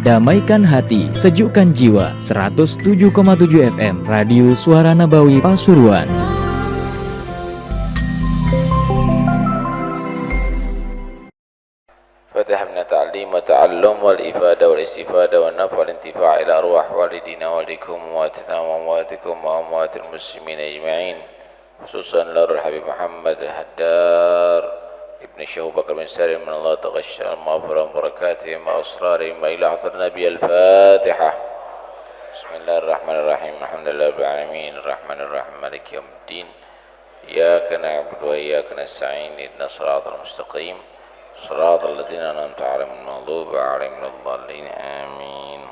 Damaikan hati, sejukkan jiwa. 107,7 FM Radio Suara Nabawi Pasuruan. Fatihah min ta'lim wa ta'allum wal ifada wal istifada wa nafa wal intifa' ila arwah walidina walikum wa atina wa amwatikum wa amwatil muslimin ajma'in, khususan larul Habib Muhammad Haddar Ibn Syekh Bakar bin Salim min Allah taghashsha al-maghfirah barakatihim wa asrarihim wa ila hadir Nabi al-Fatihah. Bismillahirrahmanirrahim. Alhamdulillah rabbil alamin arrahmanirrahim maliki yaumiddin iyyaka na'budu wa iyyaka nasta'in ihdinas siratal mustaqim siratal ladzina an'amta 'alaihim ghairil maghdubi 'alaihim waladdallin amin.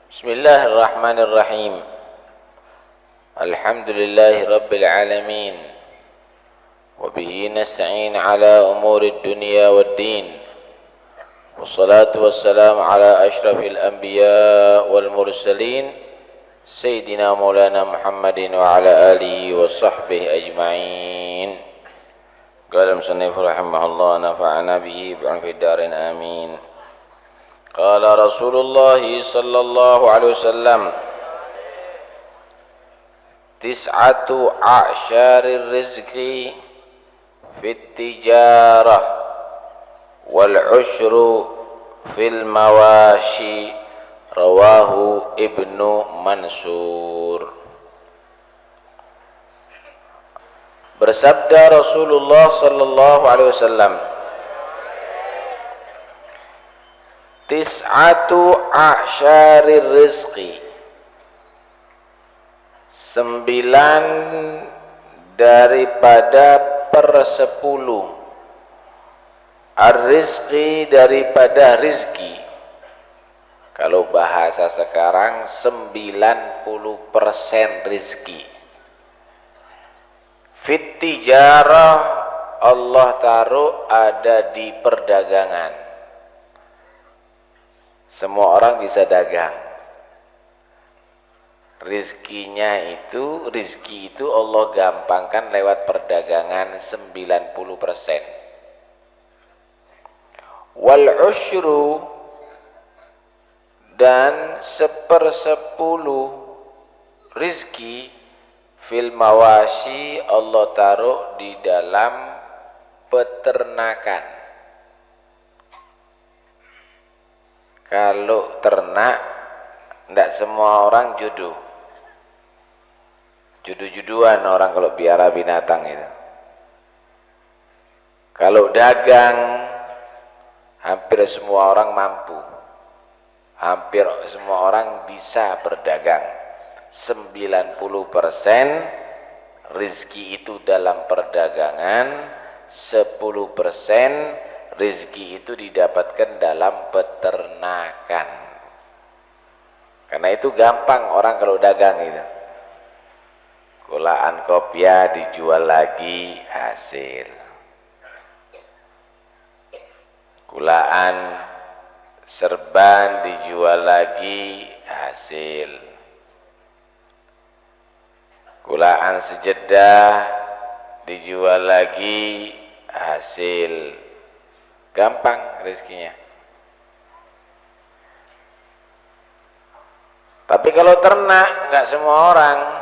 Bismillahirrahmanirrahim. Alhamdulillahi rabbil alamin. وبه نستعين على أمور الدنيا والدين والصلاة والسلام على أشرف الأنبياء والمرسلين سيدنا مولانا محمد وعلى آله وصحبه أجمعين. قال المصنف رحمه الله نفعنا به بعلم في الدارين آمين. قال رسول الله صلى الله عليه وسلم تسعة أعشار الرزق fit tijarah wal ushru fil mawashi, rawahu Ibnu Mansur. Bersabda Rasulullah sallallahu alaihi wasallam, tis'atu a'syarir rizqi, 9 daripada per-10, ar-rizqi daripada rizki. Kalau bahasa sekarang 90% rizki. Fit tijarah, Allah taruh ada di perdagangan. Semua orang bisa dagang. Rizki itu Allah gampangkan lewat perdagangan 90%. Wal usyru, dan 1/10 rizki fil mawashi, Allah taruh di dalam peternakan. Kalau ternak, tidak semua orang judu-juduan orang kalau piara binatang itu. Kalau dagang, hampir semua orang mampu, hampir semua orang bisa berdagang. 90% rizki itu dalam perdagangan, 10% rizki itu didapatkan dalam peternakan. Karena itu gampang orang kalau dagang itu. Kulaan kopiah dijual lagi hasil. Kulaan serban dijual lagi hasil. Kulaan sejedah dijual lagi hasil. Gampang rezekinya. Tapi kalau ternak nggak semua orang.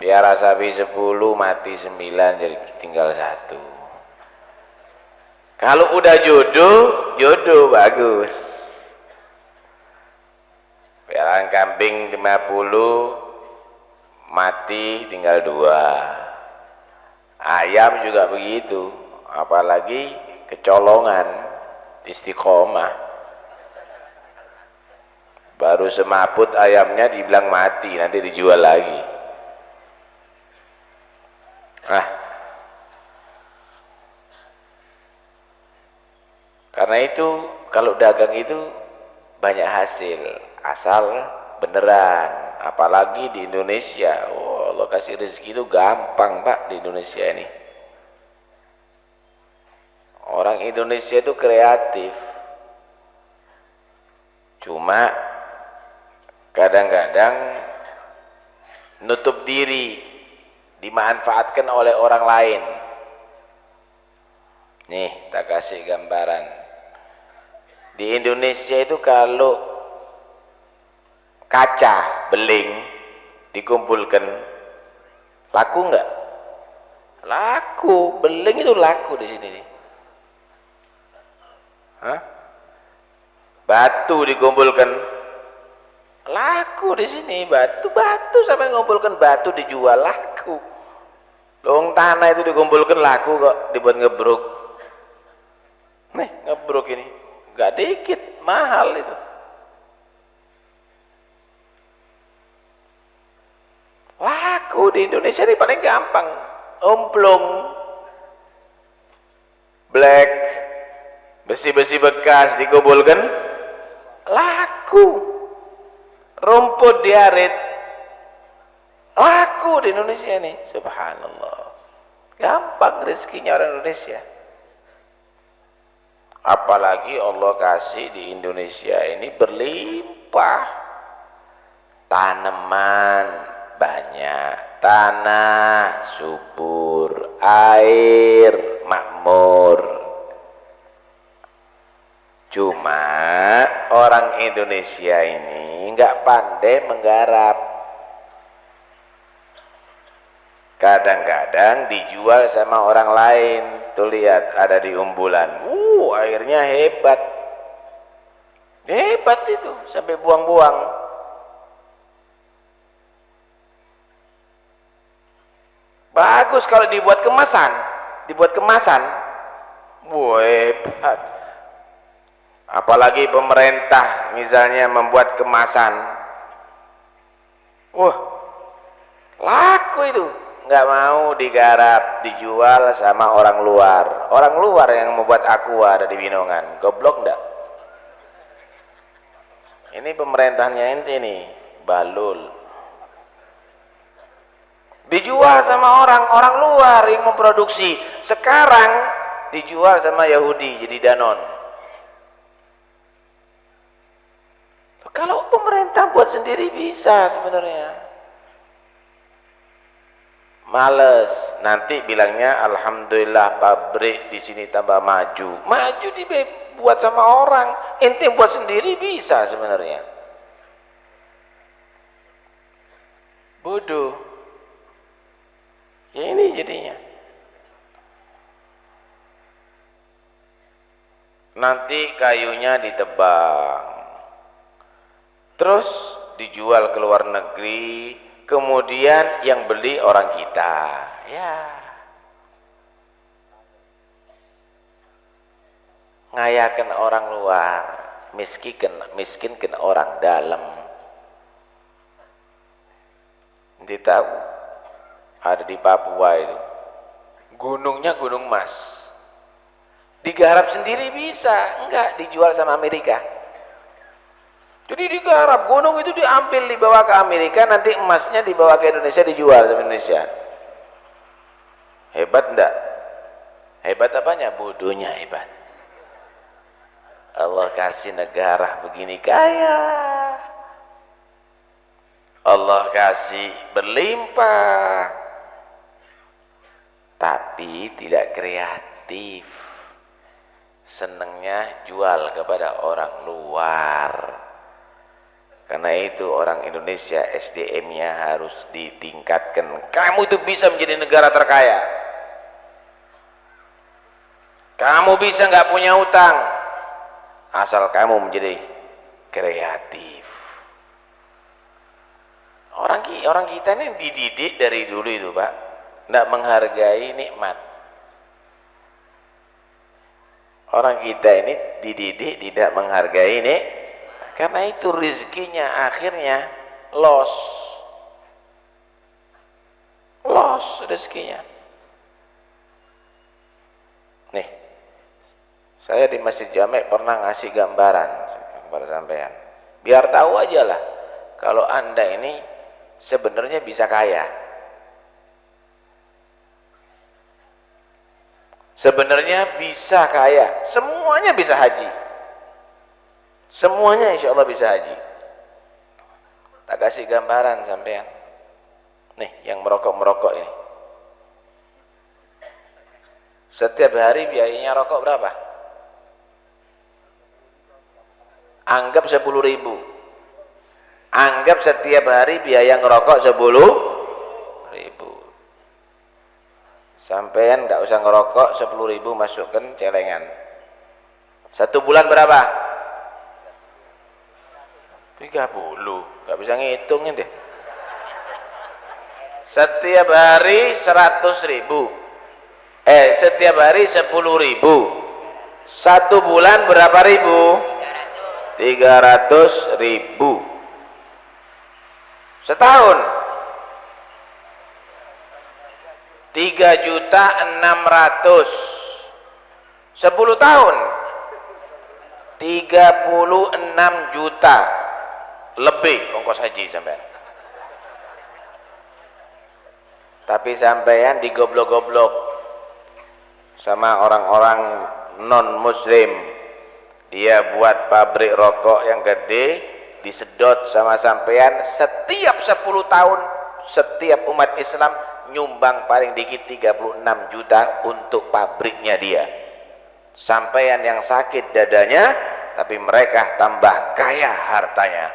Piara sapi 10 mati 9 jadi tinggal 1. Kalau udah jodoh bagus. Piaraan kambing 50 mati tinggal 2. Ayam juga begitu, apalagi kecolongan, istiqomah. Baru semaput ayamnya dibilang mati, nanti dijual lagi. Karena itu kalau dagang itu banyak hasil, asal beneran. Apalagi di Indonesia, Allah kasih rezeki itu gampang Pak di Indonesia ini. Orang Indonesia itu kreatif, cuma kadang-kadang nutup diri, dimanfaatkan oleh orang lain. Nih, tak kasih gambaran. Di Indonesia itu kalau kaca beling dikumpulkan, laku nggak? Laku, beling itu laku di sini nih. Hah? Batu dikumpulkan, laku di sini. Batu sampai ngumpulkan batu dijual, laku. Lowong tanah itu dikumpulkan, laku kok, dibuat ngebruk. Nih, ngebruk ini nggak dikit, mahal itu. Laku di Indonesia ini paling gampang. Omplong, black, besi-besi bekas dikumpulkan, laku. Rumput diarit, laku di Indonesia ini. Subhanallah, gampang rezekinya orang Indonesia. Apalagi Allah kasih di Indonesia ini berlimpah, tanaman banyak, tanah subur, air makmur. Cuma orang Indonesia ini nggak pandai menggarap. Kadang-kadang dijual sama orang lain. Tuh lihat, ada di Umbulan. Airnya hebat. Hebat itu, sampai buang-buang. Bagus kalau dibuat kemasan. Hebat. Apalagi pemerintah misalnya membuat kemasan. Laku itu. Nggak mau digarap, dijual sama orang luar. Orang luar yang membuat aqua ada di Binongan. Goblok enggak? Ini pemerintahnya ente nih, balul. Dijual sama orang luar yang memproduksi. Sekarang dijual sama Yahudi jadi Danone. Kalau pemerintah buat sendiri bisa sebenarnya. Males, nanti bilangnya alhamdulillah pabrik di sini tambah maju. Maju dibuat sama orang, ente buat sendiri bisa sebenarnya. Bodoh. Ya ini jadinya. Nanti kayunya ditebang, terus dijual ke luar negeri. Kemudian yang beli orang kita, ya ngayakan orang luar, miskinkan orang dalam. Nanti tahu ada di Papua itu, gunungnya gunung emas, digarap sendiri bisa, enggak dijual sama Amerika. Jadi digarap, gunung itu diambil, dibawa ke Amerika, nanti emasnya dibawa ke Indonesia, dijual sama Indonesia. Hebat enggak? Hebat apanya? Bodohnya hebat. Allah kasih negara begini kaya, Allah kasih berlimpah, tapi tidak kreatif. Senangnya jual kepada orang luar. Karena itu orang Indonesia SDM-nya harus ditingkatkan. Kamu itu bisa menjadi negara terkaya. Kamu bisa nggak punya utang, asal kamu menjadi kreatif. Orang kita ini dididik dari dulu itu, Pak, nggak menghargai nikmat. Orang kita ini dididik tidak menghargai nikmat. Karena itu rezekinya akhirnya loss rezekinya. Nih, saya di Masjid Jamek pernah ngasih gambaran kepada sampean, biar tahu aja lah kalau Anda ini sebenarnya bisa kaya. Sebenarnya bisa kaya, semuanya bisa haji. Semuanya insya Allah bisa haji. Tak kasih gambaran sampean. Nih yang merokok ini. Setiap hari biayanya rokok berapa? Anggap 10.000. Anggap setiap hari biaya ngerokok 10.000. Sampean nggak usah ngerokok 10.000, masukkan celengan. 1 bulan berapa? 30. Nggak bisa ngitungin deh. Setiap hari 100.000. Setiap hari 10.000. 1 bulan berapa ribu? 300.000. Setahun 3.600.000. 10 tahun 36 juta lebih ongkos haji sampean. Tapi sampean digoblok-goblok sama orang-orang non muslim. Dia buat pabrik rokok yang gede, disedot sama sampean. Setiap 10 tahun setiap umat Islam nyumbang paling dikit 36 juta untuk pabriknya dia. Sampean yang sakit dadanya, tapi mereka tambah kaya hartanya.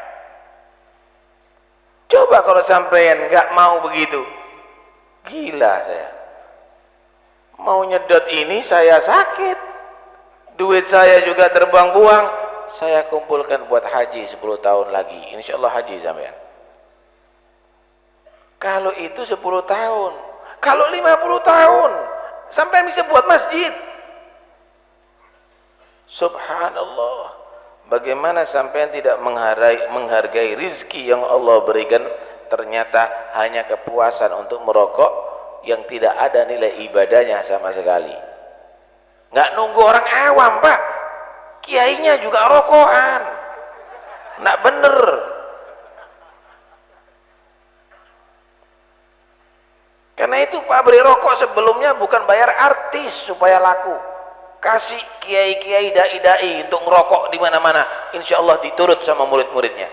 Coba kalau sampean nggak mau begitu, gila saya. Mau nyedot ini saya sakit, duit saya juga terbuang-buang. Saya kumpulkan buat haji 10 tahun lagi, insya Allah haji sampean. Kalau itu 10 tahun, kalau 50 tahun sampean bisa buat masjid. Subhanallah, bagaimana sampean tidak menghargai rizki yang Allah berikan? Ternyata hanya kepuasan untuk merokok yang tidak ada nilai ibadahnya sama sekali. Nggak nunggu orang awam, Pak. Kiainya juga rokokan. Nggak bener. Karena itu pabrik rokok sebelumnya bukan bayar artis supaya laku. Kasih kiai-kiai dai-dai untuk ngerokok di mana-mana. Insya Allah diturut sama murid-muridnya.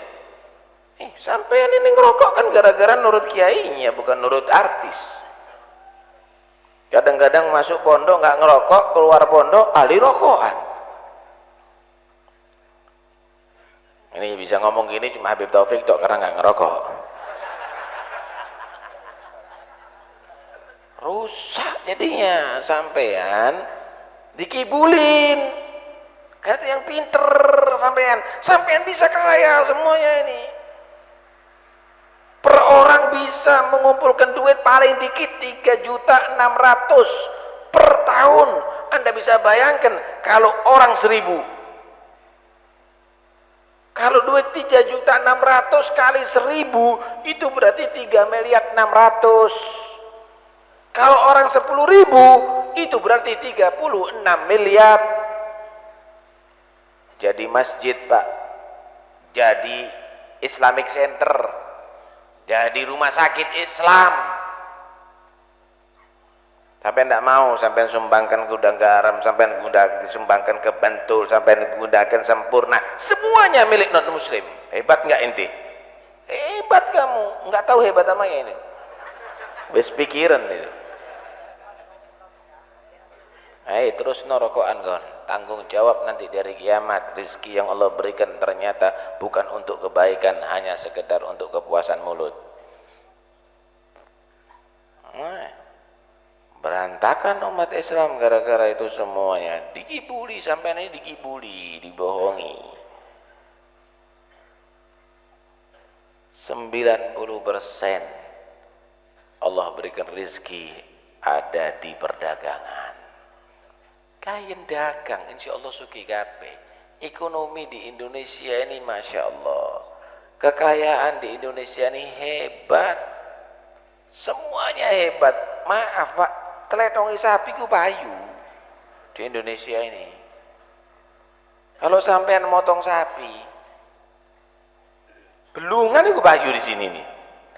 Sampean ini ngerokok kan gara-gara nurut kiainya, bukan nurut artis. Kadang-kadang masuk pondok nggak ngerokok, keluar pondok ahli rokokan. Ini bisa ngomong gini cuma Habib Taufik tok karena nggak ngerokok. Rusak jadinya sampean, dikibulin. Karena itu yang pinter sampean bisa kaya semuanya ini. Per orang bisa mengumpulkan duit paling dikit 3.600.000 per tahun. Anda bisa bayangkan kalau orang 1.000. Kalau duit 3.600.000 kali 1.000 itu berarti 3.600.000. Kalau orang 10.000 itu berarti 36 miliar. Jadi masjid, Pak. Jadi Islamic Center. Jadi rumah sakit Islam. Sampai tidak mau, sampai sumbangkan gudang garam, sampai sumbangkan ke Bantul, sampai gunakan Sempurna, semuanya milik non muslim. Hebat nggak inti? Hebat kamu, nggak tahu hebat namanya ini. Wes pikiran itu. Terus norokokan kon, tanggung jawab nanti dari kiamat. Rizki yang Allah berikan ternyata bukan untuk kebaikan, hanya sekedar untuk kepuasan mulut. Berantakan umat Islam gara-gara itu semuanya. Dikibuli, sampai ini dikibuli, dibohongi. 90% Allah berikan rizki ada di perdagangan. Kain dagang, insya Allah suki kabeh. Ekonomi di Indonesia ini masya Allah, kekayaan di Indonesia ini hebat, semuanya hebat. Maaf Pak, teletongi sapi ku payu di Indonesia ini. Kalau sampean motong sapi, belungan itu payu di sini nih,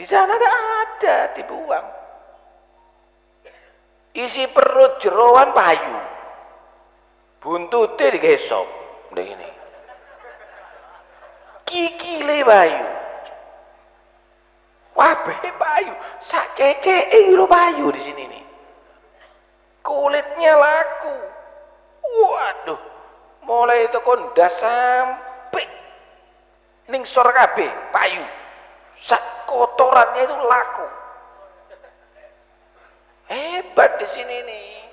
di sana ada dibuang. Isi perut jeroan payu, buntutnya digesok begini, kikile payu, wabeh payu, sak cece lo payu di sini nih. kulitnya laku. Waduh, mulai itu kondas sampai ningsor kabeh payu, sak kotorannya itu laku. Hebat di sini nih,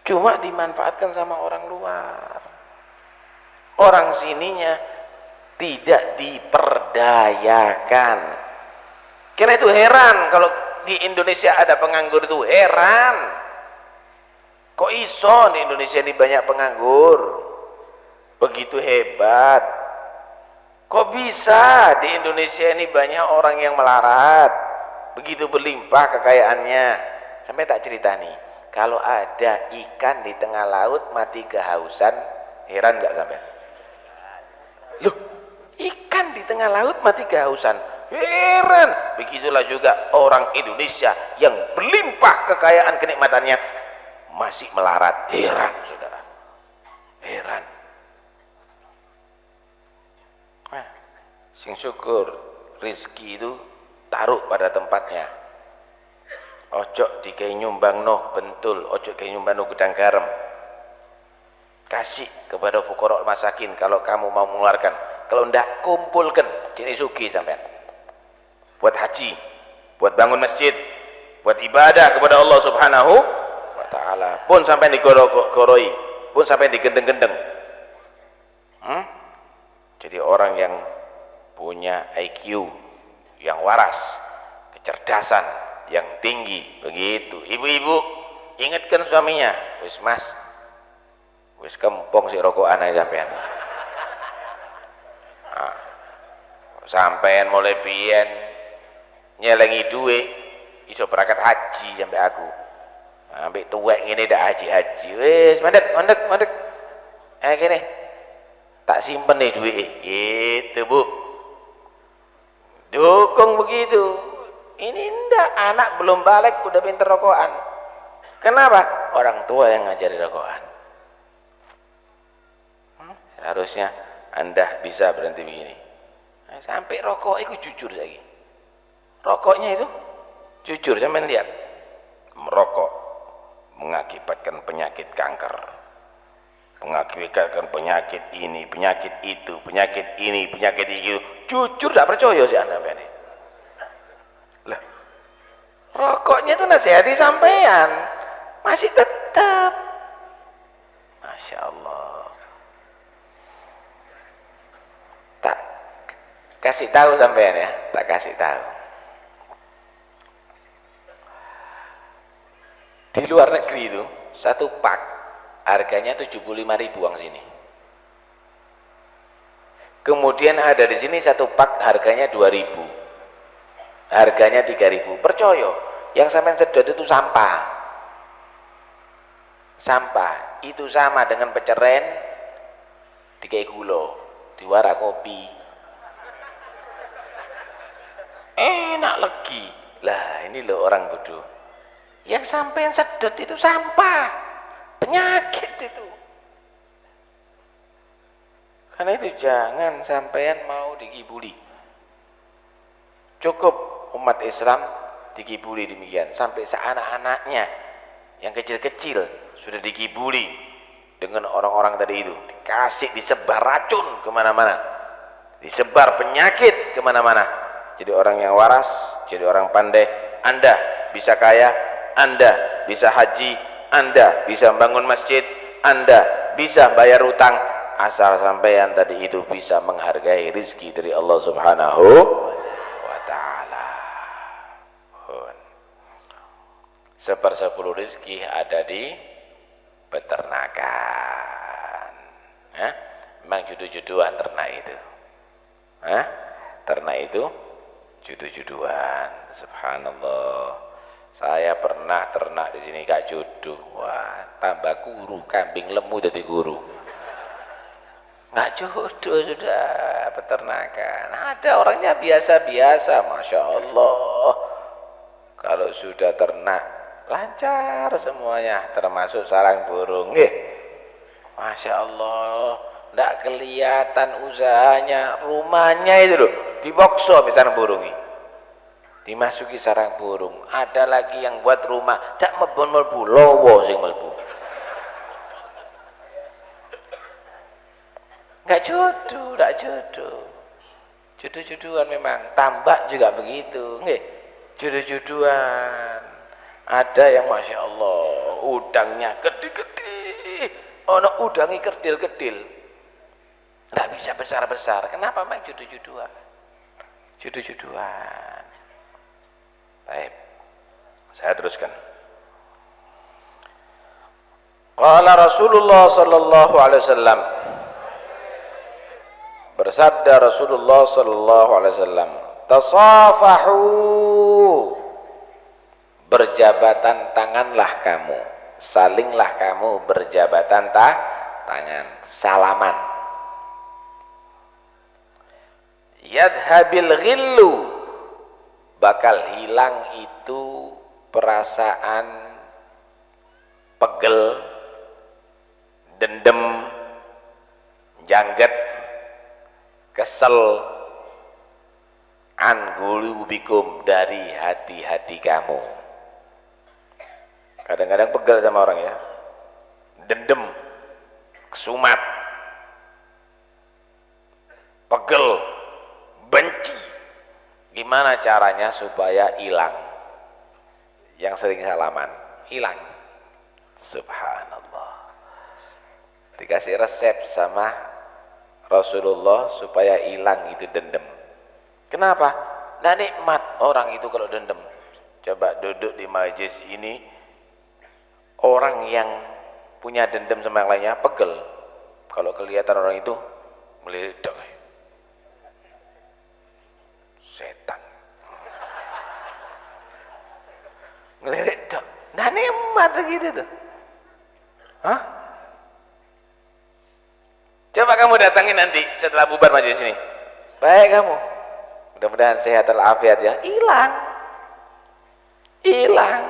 cuma dimanfaatkan sama orang luar. Orang sininya tidak diperdayakan. Karena itu heran kalau di Indonesia ada penganggur, itu heran. Kok iso di Indonesia ini banyak penganggur? Begitu hebat. Kok bisa di Indonesia ini banyak orang yang melarat? Begitu berlimpah kekayaannya. Sampai tak cerita nih, kalau ada ikan di tengah laut mati kehausan, heran nggak sampai? Loh, ikan di tengah laut mati kehausan, heran. Begitulah juga orang Indonesia yang berlimpah kekayaan kenikmatannya masih melarat, heran saudara, heran. Nah, sing syukur rizki itu taruh pada tempatnya. Ojo dikai nyumbang noh bentul, ojo dikai nyumbang noh gudang garam. Kasih kepada fuqara masakin kalau kamu mau mengeluarkan. Kalau ndak, kumpulkan jadi sugi sampean. Buat haji, buat bangun masjid, buat ibadah kepada Allah Subhanahu wa taala. Pun sampai digoroi, pun sampai digendeng-gendeng. Jadi orang yang punya IQ yang waras, kecerdasan yang tinggi, begitu. Ibu-ibu ingatkan suaminya, wis mas, wis kempong si rokokan aja sampean. Nah, sampean mulai pian nyelengi duit iso berangkat haji sampai aku. Sampai tuwek ngene dak haji-haji. Wis mandek. Gini. Tak simpen nih duit. Gitu, Bu. Dukung begitu. Ini ndak, anak belum balik udah pinter rokokan. Kenapa? Orang tua yang ngajari rokokan. Seharusnya Anda bisa berhenti begini. Sampai rokok itu jujur lagi. Rokoknya itu jujur, sampean lihat. Merokok mengakibatkan penyakit kanker. Mengakibatkan penyakit ini, penyakit itu, penyakit ini, penyakit itu. Jujur tidak percaya sih Anda ini. Lah, rokoknya itu nasihati sampean masih tetap. Masya Allah. Tak kasih tahu sampean ya, tak kasih tahu. Di luar negeri itu satu pak harganya 75.000 uang sini. Kemudian ada di sini satu pak harganya 2.000. Harganya 3.000. Percaya, yang sampean sedot itu sampah. Sampah itu sama dengan peceren dikai gula, diwara kopi. Enak lagi. Lah, ini loh orang bodoh. Yang sampean sedot itu sampah, penyakit itu. Karena itu jangan sampean mau dikibuli. Cukup umat Islam dikibuli demikian, sampai seanak-anaknya yang kecil-kecil sudah dikibuli dengan orang-orang tadi itu, dikasih, disebar racun kemana-mana, disebar penyakit kemana-mana. Jadi orang yang waras, jadi orang pandai. Anda bisa kaya, Anda bisa haji, Anda bisa bangun masjid, Anda bisa bayar utang, asal sampean tadi itu bisa menghargai rizki dari Allah Subhanahu wa ta'ala. 1/10 rizki ada di peternakan. Memang judu-juduan ternak itu. Ternak itu judu-juduan. Subhanallah. Saya pernah ternak di sini gak judu. Wah, tambah guru, kambing lemu jadi guru. Nggak jodoh sudah peternakan. Ada orangnya biasa-biasa, masya Allah. Kalau sudah ternak lancar semuanya, termasuk sarang burung. Masya Allah, nggak kelihatan usahanya. Rumahnya itu loh, dibokso misalnya burung ini, dimasuki sarang burung. Ada lagi yang buat rumah dak mlebu lowo sing mlebu. Enggak jodoh, enggak jodoh. Jodoh-jodohan memang, tambak juga begitu, nggih. Jodoh-jodohan. Ada yang Masya Allah, udangnya gede-gede, ono udangi kerdil-kerdil. Nggak bisa besar-besar. Kenapa? Memang jodoh-jodohan. Jodoh-jodohan. Baik. Saya teruskan. Qala Rasulullah sallallahu alaihi wasallam, bersabda Rasulullah sallallahu alaihi wasallam, tasafahu, berjabatan tanganlah kamu, salinglah kamu berjabatan tangan, salaman. Yadhabil ghillu, bakal hilang itu perasaan pegel, dendam, jangget, kesel, an qulubikum, dari hati-hati kamu. Kadang-kadang pegel sama orang ya, dendam, kesumat, pegel, benci. Gimana caranya supaya hilang? Yang sering salaman hilang. Subhanallah, dikasih resep sama Rasulullah supaya hilang itu dendam. Kenapa? Nah, nikmat orang itu kalau dendam. Coba duduk di majelis ini, orang yang punya dendam sama yang lainnya pegel. Kalau kelihatan orang itu melirik, setan ngelirik dok. Nah, nikmat begitu tuh. Hah? Coba kamu datangin nanti setelah bubar majelis ini. Baik kamu, mudah-mudahan sehat walafiat ya. Hilang.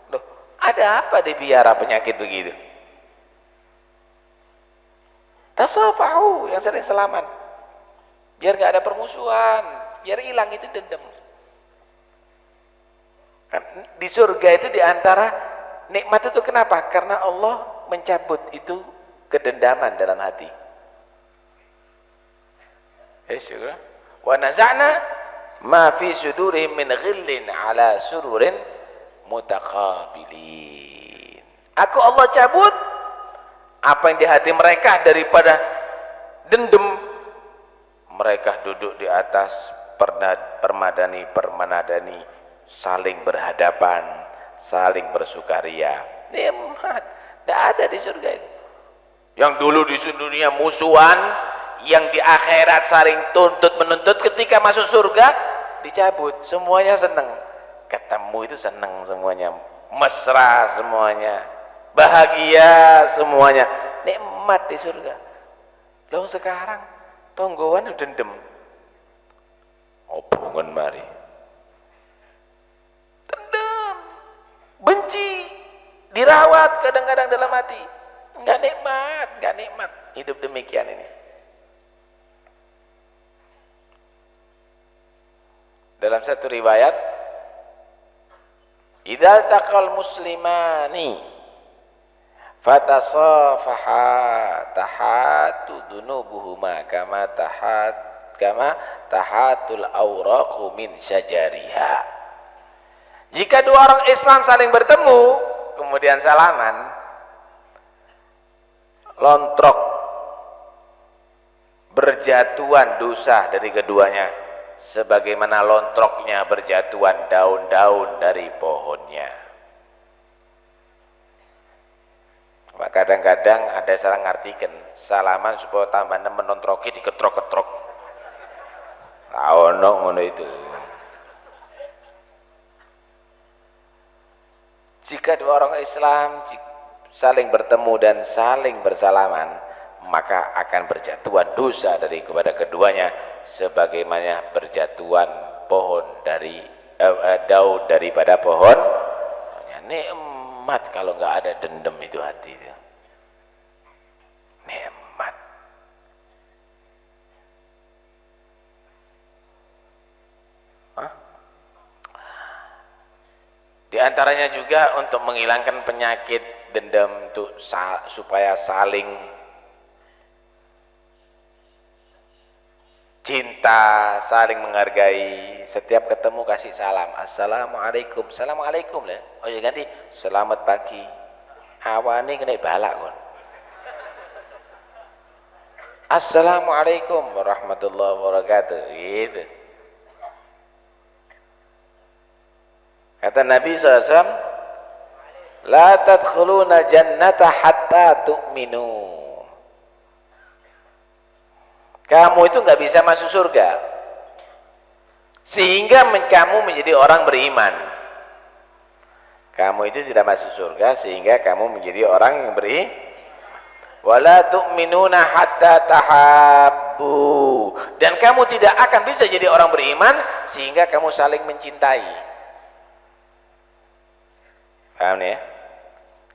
Loh, ada apa dipiara penyakit begitu? Tasafahu, yang sering salaman, biar nggak ada permusuhan, biar hilang itu dendam. Kan di surga itu diantara nikmat itu kenapa? Karena Allah mencabut itu kedendaman dalam hati. Wa naza'na ma fi sudurihim min ghillin ala sururin mutaqabilin. Aku Allah cabut apa yang di hati mereka daripada dendam. Mereka duduk di atas permadani, saling berhadapan, saling bersukaria. Nikmat, tidak ada di surga itu. Yang dulu di dunia musuhan, yang di akhirat saling tuntut menuntut, ketika masuk surga dicabut, semuanya senang. Ketemu itu senang semuanya, mesra semuanya, bahagia semuanya, nikmat di surga. Lalu sekarang tonggoan udah dendam, omongan mari, dendam, benci, dirawat kadang-kadang dalam hati. Enggak nikmat hidup demikian ini. Dalam satu riwayat, idzal taqal muslimani fatasafaha tahatu dunubuhuma kama tahatul awraqu min syajariha. Jika dua orang Islam saling bertemu kemudian salaman, lontrok berjatuhan dosa dari keduanya sebagaimana lontroknya berjatuhan daun-daun dari pohonnya. Maka kadang-kadang ada salah ngartikan salaman supaya tambah nemen lontroki diketrok-ketrok. Ono ngono itu. Jika dua orang Islam saling bertemu dan saling bersalaman, maka akan berjatuhan dosa dari kepada keduanya sebagaimana berjatuhan pohon dari daun daripada pohon. Nikmat kalau nggak ada dendam itu hati itu. Nikmat. antaranya juga untuk menghilangkan penyakit dendam tuh, supaya saling cinta, saling menghargai. Setiap ketemu kasih salam, assalamualaikum, assalamualaikum lah. Oh ya ganti, selamat pagi. Awani kena balak kon. Assalamualaikum warahmatullahi wabarakatuh. Gitu. Kata Nabi SAW, la tadkhuluna jannata hatta tu'minu. Kamu itu nggak bisa masuk surga sehingga kamu menjadi orang beriman. Kamu itu tidak masuk surga sehingga kamu menjadi orang yang beriman. Wala tu'minuna hatta tahabbu. Dan kamu tidak akan bisa jadi orang beriman sehingga kamu saling mencintai. Paham ya?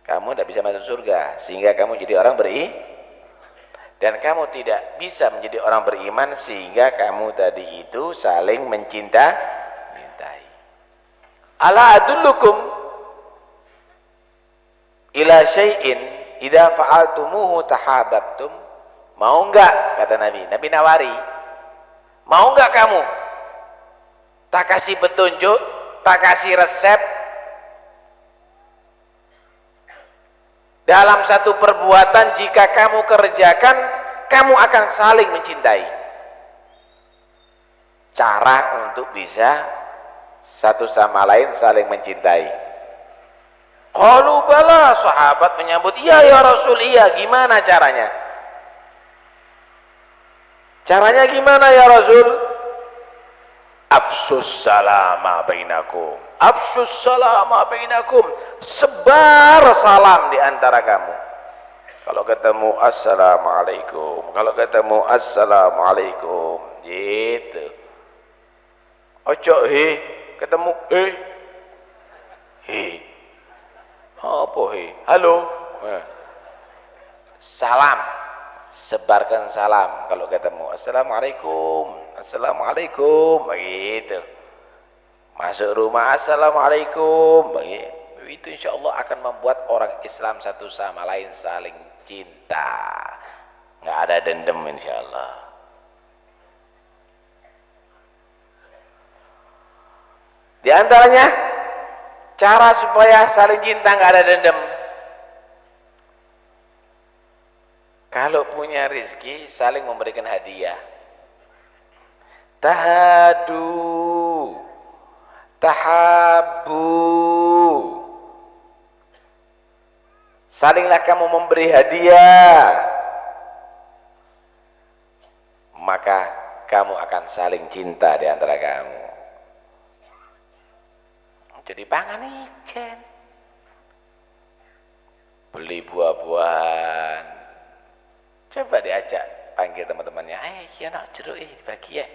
Kamu tidak bisa masuk surga sehingga kamu jadi orang beriman. Dan kamu tidak bisa menjadi orang beriman sehingga kamu tadi itu saling mencintai. Ala adullukum ila syai'in idza fa'altumuhu tahabbtum. Mau enggak, kata Nabi. Nabi nawari. Mau enggak kamu? Tak kasih petunjuk, tak kasih resep dalam satu perbuatan, jika kamu kerjakan, kamu akan saling mencintai. Cara untuk bisa satu sama lain saling mencintai. Qalu bala, sahabat menyambut, iya ya Rasul, iya. Gimana caranya? Caranya gimana ya Rasul? Afsus salama bainakum. Afsus salama bainakum. Sebar salam di antara kamu. Kalau ketemu assalamualaikum, kalau ketemu assalamualaikum, gitu. Ojo he, ketemu he, he, apa he, halo, salam, sebarkan salam. Kalau ketemu assalamualaikum, assalamualaikum, begitu. Masuk rumah assalamualaikum, begitu. Itu insya Allah akan membuat orang Islam satu sama lain saling cinta, nggak ada dendam insya Allah. Di antaranya cara supaya saling cinta, nggak ada dendam. Kalau punya rezeki saling memberikan hadiah. Tahadu, tahabu. Salinglah kamu memberi hadiah, maka kamu akan saling cinta di antara kamu. Jadi pangan ijen, beli buah-buahan, coba diajak, panggil teman-temannya, iya nak jeruk dibagi ya,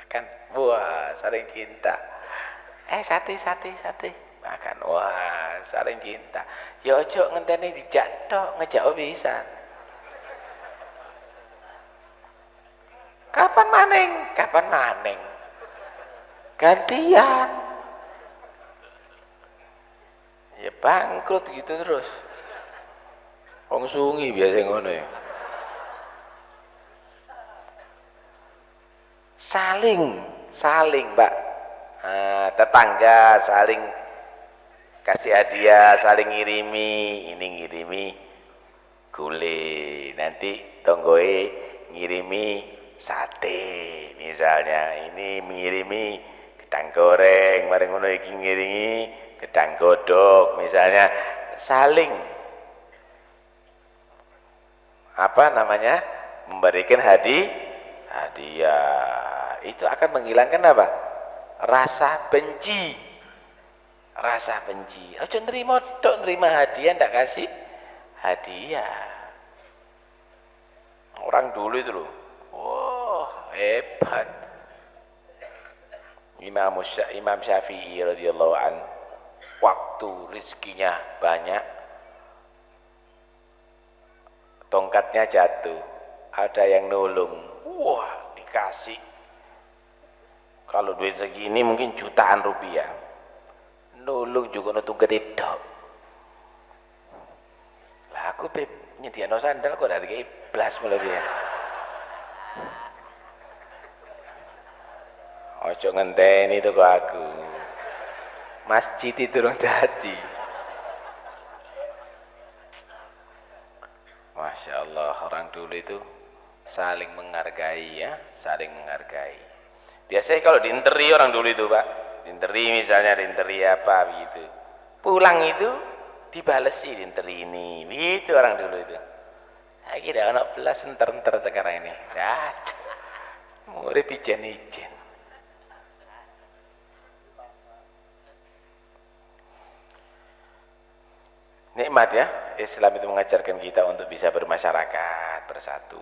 makan, wah saling cinta. Sate makan, wah saling cinta. Ya ojo ngenteni dijak tok, ngejak bisa. Kapan maning? Gantian. Ya bangkrut gitu terus. Wong sungi biasa ngono ya. Saling, Mbak. Tetangga saling kasih hadiah, saling ngirimi, ini ngirimi gulai, nanti tonggoe ngirimi sate misalnya, ini mengirimi gedang goreng, mari ngono iki ngirimi gedang godok misalnya, saling memberikan hadiah. Itu akan menghilangkan apa? Rasa benci. Ojo nerima hadiah, ndak kasih hadiah. Orang dulu itu loh, wah hebat. Imam Syafi'i radhiyallahu an, waktu rizkinya banyak, tongkatnya jatuh, ada yang nolong, wah dikasih. Kalau duit segini mungkin jutaan rupiah. nulung juga nutung ketidok. Lah aku nyediakno sandal kok dari iblas malah dia. Ojo ngenteni itu kok aku. Masjid itu durung dadi. Masya Allah, orang dulu itu saling menghargai ya, saling menghargai. Biasanya kalau diinteri orang dulu itu Pak, diinteri misalnya diinteri apa gitu, pulang itu dibalesi diinteri ini, gitu orang dulu itu. Saya kira anak belas enter-enter sekarang ini, aduh, murid ijen-ijen. Nikmat ya, Islam itu mengajarkan kita untuk bisa bermasyarakat, bersatu.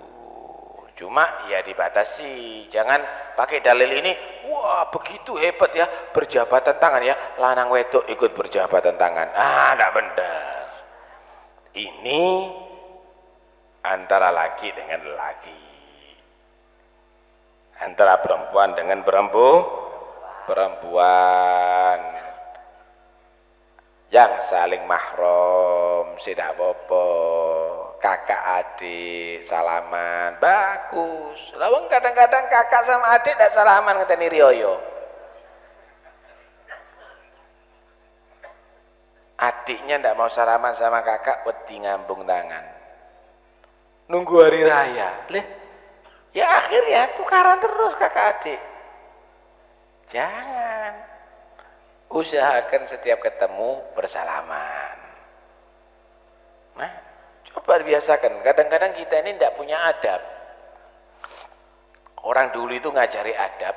Cuma ya dibatasi, jangan pakai dalil ini, wah begitu hebat ya, berjabatan tangan ya, lanang wedok ikut berjabatan tangan. Ah, enggak benar. Ini antara laki dengan laki. Antara perempuan dengan perempuan. Yang saling mahram, tidak apa-apa, kakak adik salaman, bagus. Lawang kadang-kadang kakak sama adik tidak salaman ngenteni riyo. Adiknya tidak mau salaman sama kakak, wedi ngambung tangan. Nunggu hari raya, ya akhirnya tukaran terus kakak adik. Jangan. Usahakan setiap ketemu bersalaman. Nah, coba biasakan. Kadang-kadang kita ini tidak punya adab. Orang dulu itu ngajari adab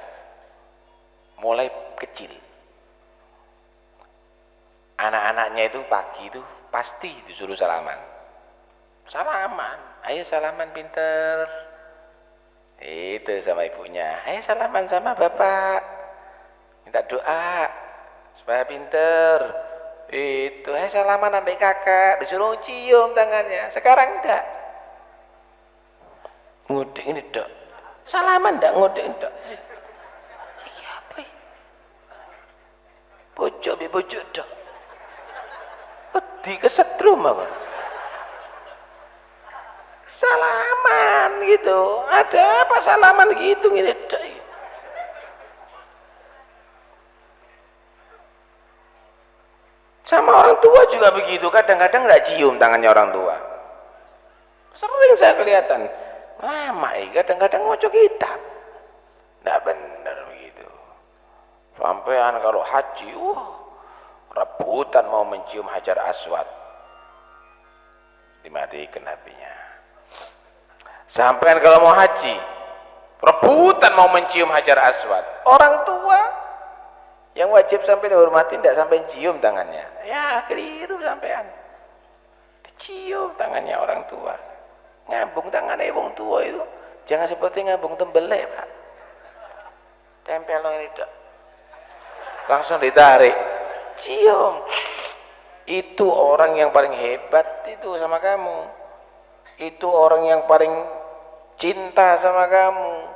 mulai kecil. Anak-anaknya itu pagi itu pasti disuruh salaman. Salaman, ayo salaman pinter. Itu sama ibunya. Ayo salaman sama bapak. Minta doa. Supaya pinter. Itu salaman sampai kakak, disuruh cium tangannya. Sekarang enggak. Ngudik ini enggak. Salaman enggak, ngudik enggak. Iya apa ya? Bocok enggak. Wedi kesetrum aku. Salaman gitu. Ada apa salaman gitu ini enggak. Sama orang tua juga begitu, kadang-kadang nggak cium tangannya orang tua. Sering saya kelihatan, lama kadang-kadang ngocok kitab. Nggak benar begitu. Sampean kalau haji, rebutan mau mencium Hajar Aswad. Dimatikan HP-nya. Sampean kalau mau haji, rebutan mau mencium Hajar Aswad. Orang tua yang wajib sampai dihormati tidak sampai cium tangannya. Ya keliru sampean. Dicium tangannya orang tua. Ngambung tangannya orang tua itu jangan seperti ngambung tembelek Pak. Tempel ini dok. Langsung ditarik. Cium. Itu orang yang paling hebat itu sama kamu. Itu orang yang paling cinta sama kamu.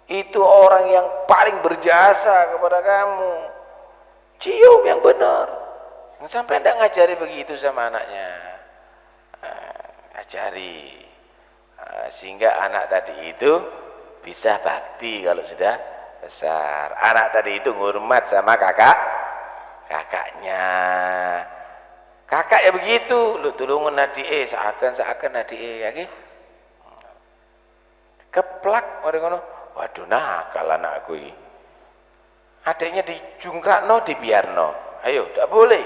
Itu orang yang paling berjasa kepada kamu. Cium yang benar. Sampai tidak ngajari begitu sama anaknya. Ajari. Sehingga anak tadi itu bisa bakti kalau sudah besar. Anak tadi itu ngurmat sama kakaknya. Kakak ya begitu. Lu tulungan adike, seakan adike ya ki. Keplak orang ngono. Waduh nakal anakku ini. Adiknya dijungkrakno, dibiarno. Ayo, tidak boleh.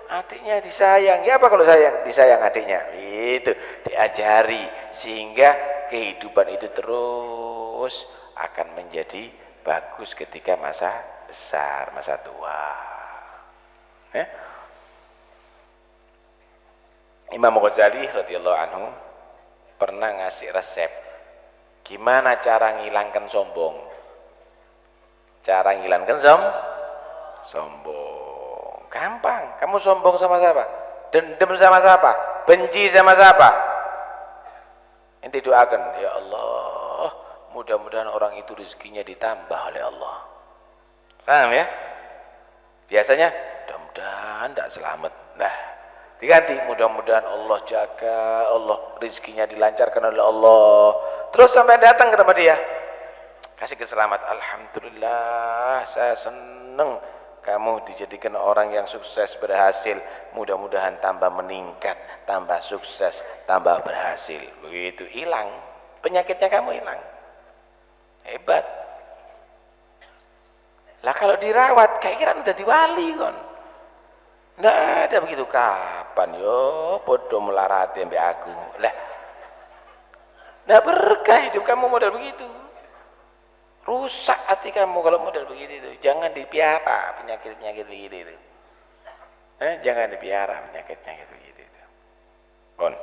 Adiknya disayang. Ya apa kalau disayang adiknya? Itu diajari sehingga kehidupan itu terus akan menjadi bagus ketika masa besar, masa tua. Imam Ghazali radhiyallahu anhu pernah ngasih resep gimana cara ngilangkan sombong. Cara ngilangkan sombong. Gampang. Kamu sombong sama siapa? Dendam sama siapa? Benci sama siapa? Ente doakan, ya Allah, mudah-mudahan orang itu rezekinya ditambah oleh Allah. Paham ya? Biasanya mudah-mudahan tidak selamat. Nah, diganti mudah-mudahan Allah jaga, Allah rezekinya dilancarkan oleh Allah. Terus sampai datang ke tempat dia, kasih keselamatan. Alhamdulillah, saya senang kamu dijadikan orang yang sukses berhasil. Mudah-mudahan tambah meningkat, tambah sukses, tambah berhasil. Begitu hilang penyakitnya, kamu hilang. Hebat. Lah kalau dirawat kayak kira udah diwali kon. Nggak ada begitu. Kapan yo bodoh melarati sampai aku. Lah nggak berkah hidup kamu model begitu. Rusak hati kamu kalau model begitu itu. Jangan dipiara penyakit-penyakit begitu itu. Jangan dipiara penyakit-penyakit begitu itu. Kon.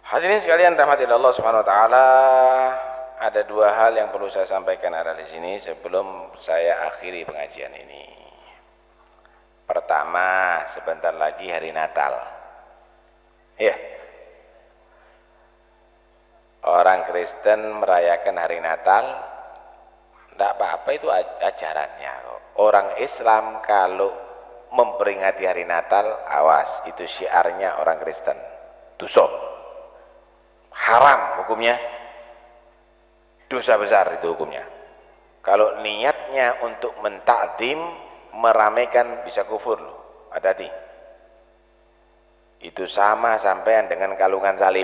Hadirin sekalian rahmati Allah Subhanahu wa taala, ada dua hal yang perlu saya sampaikan ada di sini sebelum saya akhiri pengajian ini. Pertama, sebentar lagi hari Natal. Ya. Orang Kristen merayakan hari Natal, tidak apa-apa, itu ajarannya. Orang Islam kalau memperingati hari Natal, awas, itu syiarnya orang Kristen. Dosa. Haram hukumnya. Dosa besar itu hukumnya. Kalau niatnya untuk mentakdim, meramaikan, bisa kufur loh. Hati-hati. Itu sama sampean dengan kalungan salib.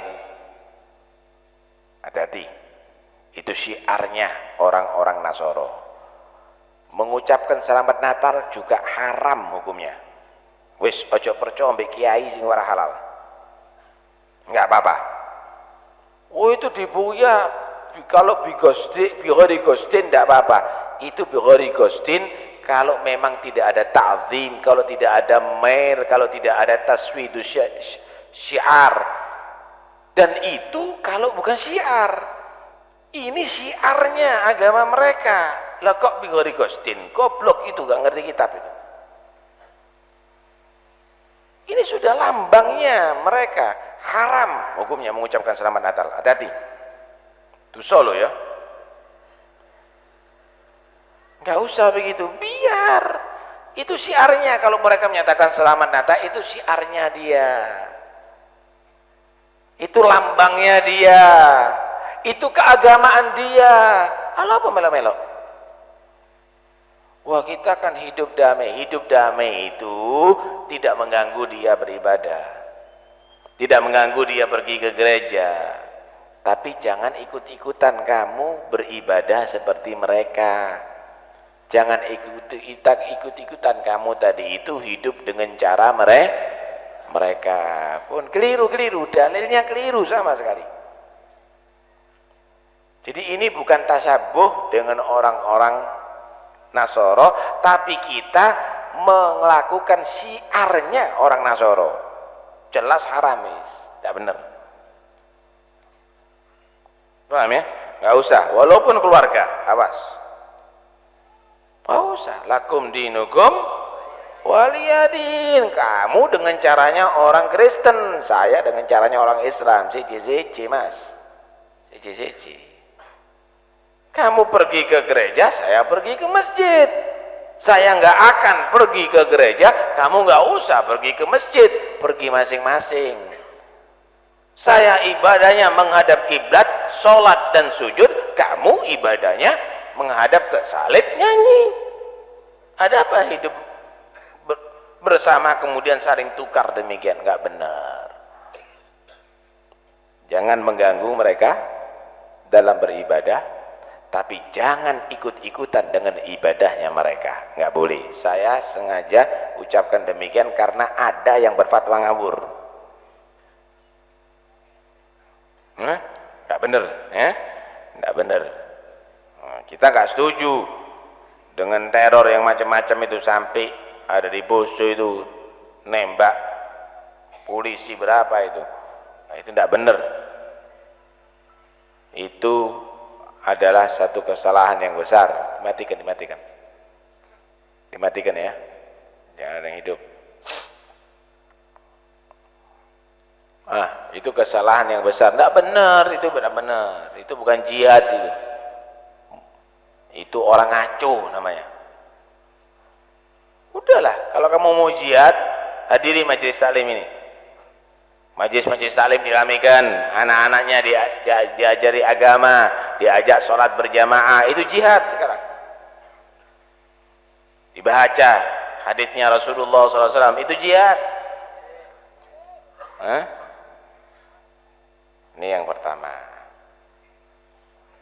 Hati-hati. Itu syiarnya orang-orang Nasoro. Mengucapkan selamat Natal juga haram hukumnya. Wis ojo percaya mbek kiai sing ora halal. Enggak apa-apa. Oh itu dibuya, kalau bigori ghostin enggak apa-apa. Itu bigori ghostin kalau memang tidak ada ta'zim, kalau tidak ada mair, kalau tidak ada taswidu syiar. Dan itu kalau bukan syiar. Ini syiarnya agama mereka. Lah kok bigori ghostin, goblok itu, gak ngerti kitab itu. Ini sudah lambangnya mereka. Haram hukumnya mengucapkan selamat Natal. Hati-hati. Dosa loh ya. Gak usah begitu. Biar. Itu syiarnya. Kalau mereka menyatakan selamat Natal, itu syiarnya dia. Itu lambangnya dia. Itu keagamaan dia. Alah apa melo-melo? Wah, kita kan hidup damai. Hidup damai itu tidak mengganggu dia beribadah, tidak mengganggu dia pergi ke gereja. Tapi jangan ikut-ikutan kamu beribadah seperti mereka. Jangan ikut-ikutan kamu tadi itu hidup dengan cara mereka pun keliru, dalilnya keliru sama sekali. Jadi ini bukan tasyabuh dengan orang-orang Nasoro, tapi kita melakukan syiarnya orang Nasoro. Jelas haramis, tidak benar. Paham ya? Nggak usah, walaupun keluarga, awas. Nggak usah, lakum dinukum waliyadin. Kamu dengan caranya orang Kristen, saya dengan caranya orang Islam. Siji mas, siji. Kamu pergi ke gereja, saya pergi ke masjid. Saya nggak akan pergi ke gereja, kamu nggak usah pergi ke masjid. Pergi masing-masing. Saya ibadahnya menghadap kiblat, sholat dan sujud. Kamu ibadahnya menghadap ke salib, nyanyi. Ada apa hidup bersama kemudian saling tukar demikian? Nggak benar. Jangan mengganggu mereka dalam beribadah. Tapi jangan ikut-ikutan dengan ibadahnya mereka. Nggak boleh. Saya sengaja ucapkan demikian karena ada yang berfatwa ngawur. Nggak benar, ya? Nggak benar. Kita nggak setuju dengan teror yang macam-macam itu, sampai ada di Poso itu nembak polisi berapa itu. Nah, itu nggak benar. Itu adalah satu kesalahan yang besar. Dimatikan ya, jangan ada yang hidup. Itu kesalahan yang besar, tidak benar, itu benar-benar, itu bukan jihad, itu orang ngaco namanya. Udahlah, kalau kamu mau jihad, hadiri majelis taklim ini. Majelis taklim diramaikan, anak-anaknya diajari agama, diajak sholat berjamaah, itu jihad sekarang. Dibaca haditsnya Rasulullah SAW, itu jihad. Ini yang pertama.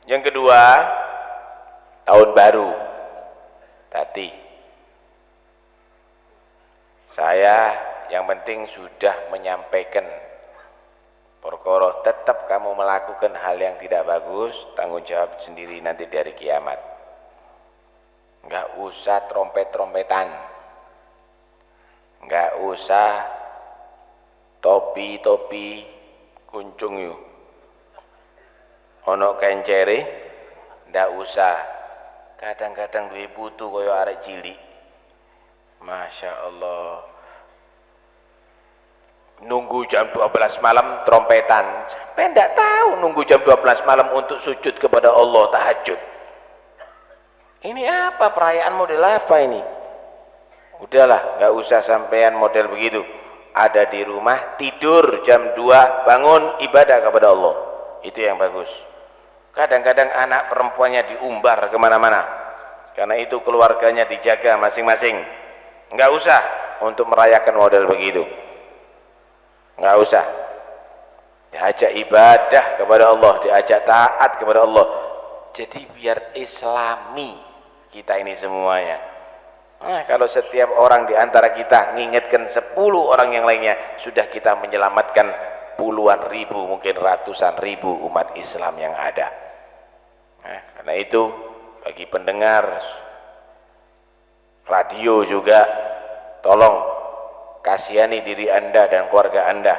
Yang kedua, tahun baru tadi saya yang penting sudah menyampaikan perkara tetap kamu melakukan hal yang tidak bagus, tanggung jawab sendiri nanti di hari kiamat. Enggak usah trompet-trompetan, enggak usah topi-topi kuncung yuk, ono kencere, ndak usah. Kadang-kadang duwe putu koyo arek cilik, Masya Allah, nunggu jam 12 malam trompetan, sampai ndak tahu nunggu jam 12 malam untuk sujud kepada Allah tahajud. Ini apa, perayaan model apa ini? Udahlah, nggak usah sampean model begitu. Ada di rumah, tidur jam 2, bangun ibadah kepada Allah, itu yang bagus. Kadang-kadang anak perempuannya diumbar kemana-mana, karena itu keluarganya dijaga masing-masing. Nggak usah untuk merayakan model begitu, nggak usah. Diajak ibadah kepada Allah, diajak taat kepada Allah. Jadi biar islami kita ini semuanya. Nah, kalau setiap orang di antara kita mengingatkan 10 orang yang lainnya, sudah kita menyelamatkan puluhan ribu, mungkin ratusan ribu umat Islam yang ada. Nah, karena itu bagi pendengar radio juga, tolong kasihani diri Anda dan keluarga Anda,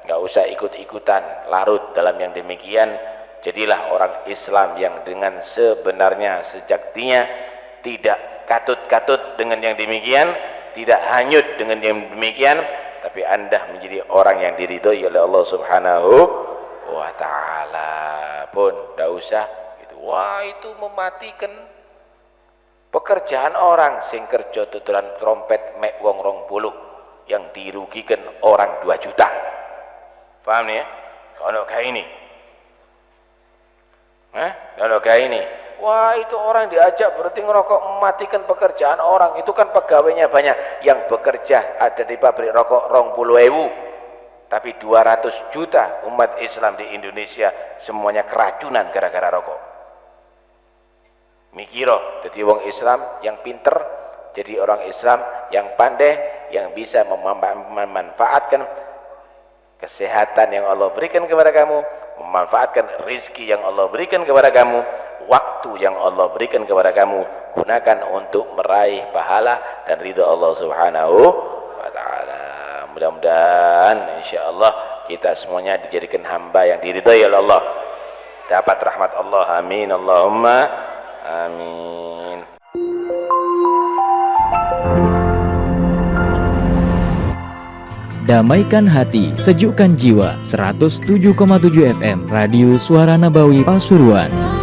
nggak usah ikut-ikutan larut dalam yang demikian. Jadilah orang Islam yang dengan sebenarnya, sejatinya, tidak katut-katut dengan yang demikian, tidak hanyut dengan yang demikian, tapi Anda menjadi orang yang diridhoi oleh Allah Subhanahu wa ta'ala. Pun tidak usah gitu. Wah, itu mematikan pekerjaan orang. Sing kerja tutulan trompet mek wong 20 yang dirugikan orang 2 juta. Paham nih ya? Kalau kayak ini, kalau kayak ini, wah itu orang diajak berhenti ngerokok, mematikan pekerjaan orang. Itu kan pegawainya banyak, yang bekerja ada di pabrik rokok 20.000, tapi 200 juta umat Islam di Indonesia semuanya keracunan gara-gara rokok. Mikiro, jadi orang Islam yang pinter, jadi orang Islam yang pandai, yang bisa memanfaatkan kesehatan yang Allah berikan kepada kamu, memanfaatkan rizki yang Allah berikan kepada kamu, waktu yang Allah berikan kepada kamu, gunakan untuk meraih pahala dan ridha Allah Subhanahu wa ta'ala. Mudah-mudahan insyaallah kita semuanya dijadikan hamba yang diridhai oleh Allah, dapat rahmat Allah. Amin, Allahumma amin. Damaikan hati, sejukkan jiwa. 107,7 FM Radio Suara Nabawi Pasuruan.